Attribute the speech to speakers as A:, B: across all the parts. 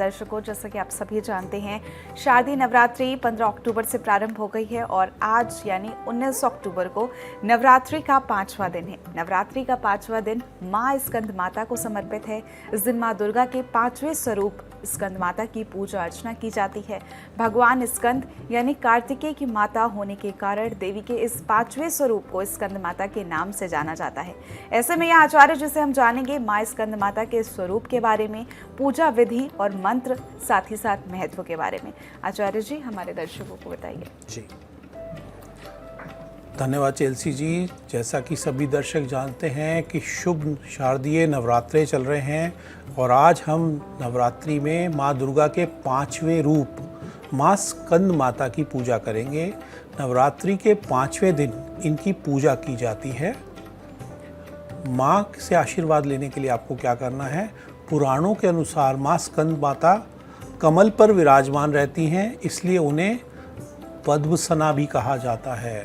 A: दर्शकों, जैसा कि आप सभी जानते हैं, शारदीय नवरात्रि 15 अक्टूबर से प्रारंभ हो गई है और आज यानी 19 अक्टूबर को नवरात्रि का 5वां दिन है। नवरात्रि का 5वां दिन माँ स्कंद माता को समर्पित है। इस दिन माँ दुर्गा के 5वें स्वरूप स्कंद माता की पूजा अर्चना की जाती है। भगवान स्कंद यानी कार्तिकेय की माता होने के कारण देवी के इस 5वें स्वरूप को स्कंद माता के नाम से जाना जाता है। ऐसे में यह आचार्य जी से हम जानेंगे माँ स्कंद माता के स्वरूप के बारे में, पूजा विधि और मंत्र, साथ ही साथ महत्व के बारे में। आचार्य जी, हमारे दर्शकों को बताइए।
B: जी, धन्यवाद चेल्सी जी। जैसा कि सभी दर्शक जानते हैं कि शुभ शारदीय नवरात्रे चल रहे हैं और आज हम नवरात्रि में माँ दुर्गा के 5वें रूप माँ स्कंद माता की पूजा करेंगे। नवरात्रि के 5वें दिन इनकी पूजा की जाती है। माँ से आशीर्वाद लेने के लिए आपको क्या करना है? पुराणों के अनुसार माँ स्कंद माता कमल पर विराजमान रहती हैं, इसलिए उन्हें पद्मसना भी कहा जाता है।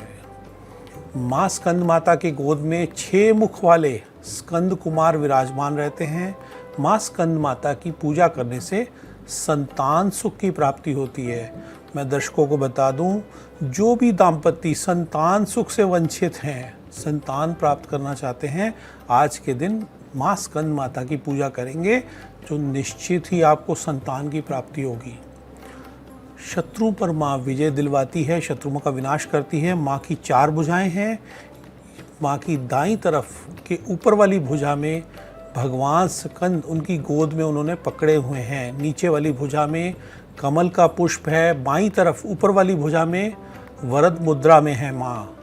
B: माँ स्कंद माता के गोद में 6 मुख वाले स्कंद कुमार विराजमान रहते हैं। माँ स्कंद माता की पूजा करने से संतान सुख की प्राप्ति होती है। मैं दर्शकों को बता दूं, जो भी दाम्पत्य संतान सुख से वंचित हैं, संतान प्राप्त करना चाहते हैं, आज के दिन माँ स्कंद माता की पूजा करेंगे, जो निश्चित ही आपको संतान की प्राप्ति होगी। शत्रु पर माँ विजय दिलवाती है, शत्रुओं का विनाश करती है। माँ की 4 भुजाएं हैं। माँ की दाईं तरफ के ऊपर वाली भुजा में भगवान स्कंद उनकी गोद में उन्होंने पकड़े हुए हैं। नीचे वाली भुजा में कमल का पुष्प है। बाईं तरफ ऊपर वाली भुजा में वरद मुद्रा में है माँ।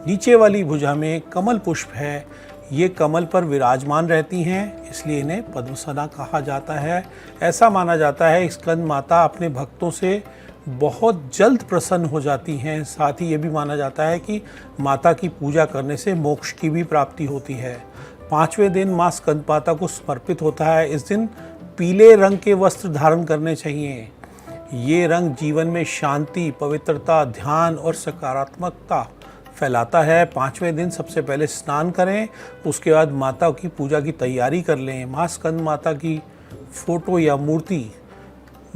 B: नीचे वाली भुजा में कमल पुष्प है। ये कमल पर विराजमान रहती हैं, इसलिए इन्हें पद्मसना कहा जाता है। ऐसा माना जाता है स्कंद माता अपने भक्तों से बहुत जल्द प्रसन्न हो जाती हैं। साथ ही ये भी माना जाता है कि माता की पूजा करने से मोक्ष की भी प्राप्ति होती है। 5वें दिन माँ स्कंद माता को समर्पित होता है। इस दिन पीले रंग के वस्त्र धारण करने चाहिए। ये रंग जीवन में शांति, पवित्रता, ध्यान और सकारात्मकता फैलाता है। 5वें दिन सबसे पहले स्नान करें, उसके बाद माता की पूजा की तैयारी कर लें। माँ स्कंद माता की फोटो या मूर्ति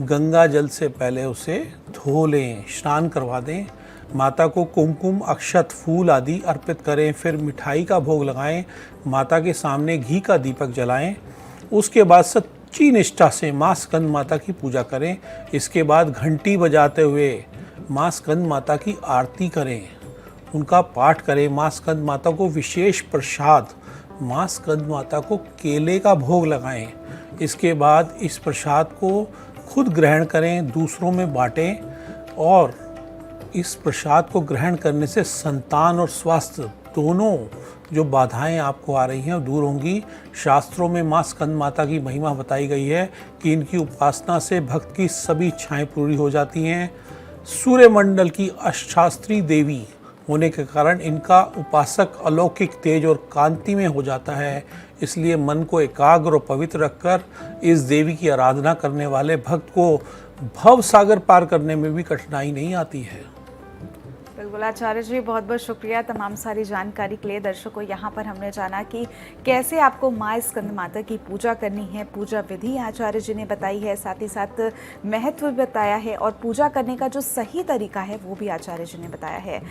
B: गंगा जल से पहले उसे धो लें, स्नान करवा दें। माता को कुमकुम, अक्षत, फूल आदि अर्पित करें। फिर मिठाई का भोग लगाएं। माता के सामने घी का दीपक जलाएं। उसके बाद सच्ची निष्ठा से माँ स्कंद माता की पूजा करें। इसके बाद घंटी बजाते हुए माँ स्कंद माता की आरती करें, उनका पाठ करें। माँ स्कंद माता को विशेष प्रसाद, माँ स्कंद माता को केले का भोग लगाएं। इसके बाद इस प्रसाद को खुद ग्रहण करें, दूसरों में बांटें और इस प्रसाद को ग्रहण करने से संतान और स्वास्थ्य दोनों जो बाधाएं आपको आ रही हैं वो दूर होंगी। शास्त्रों में माँ स्कंद माता की महिमा बताई गई है कि इनकी उपासना से भक्त की सभी इच्छाएं पूरी हो जाती हैं। सूर्यमंडल की अष्टास्त्री देवी होने के कारण इनका उपासक अलौकिक तेज और कांति में हो जाता है। इसलिए मन को एकाग्र और पवित्र रखकर इस देवी की आराधना करने वाले भक्त को भव सागर पार करने में भी कठिनाई नहीं आती है।
A: बिल्कुल आचार्य जी, बहुत बहुत शुक्रिया तमाम सारी जानकारी के लिए। दर्शकों, यहाँ पर हमने जाना कि कैसे आपको माँ स्कंद माता की पूजा करनी है, पूजा विधि आचार्य जी ने बताई है, साथ ही साथ महत्व भी बताया है और पूजा करने का जो सही तरीका है वो भी आचार्य जी ने बताया है।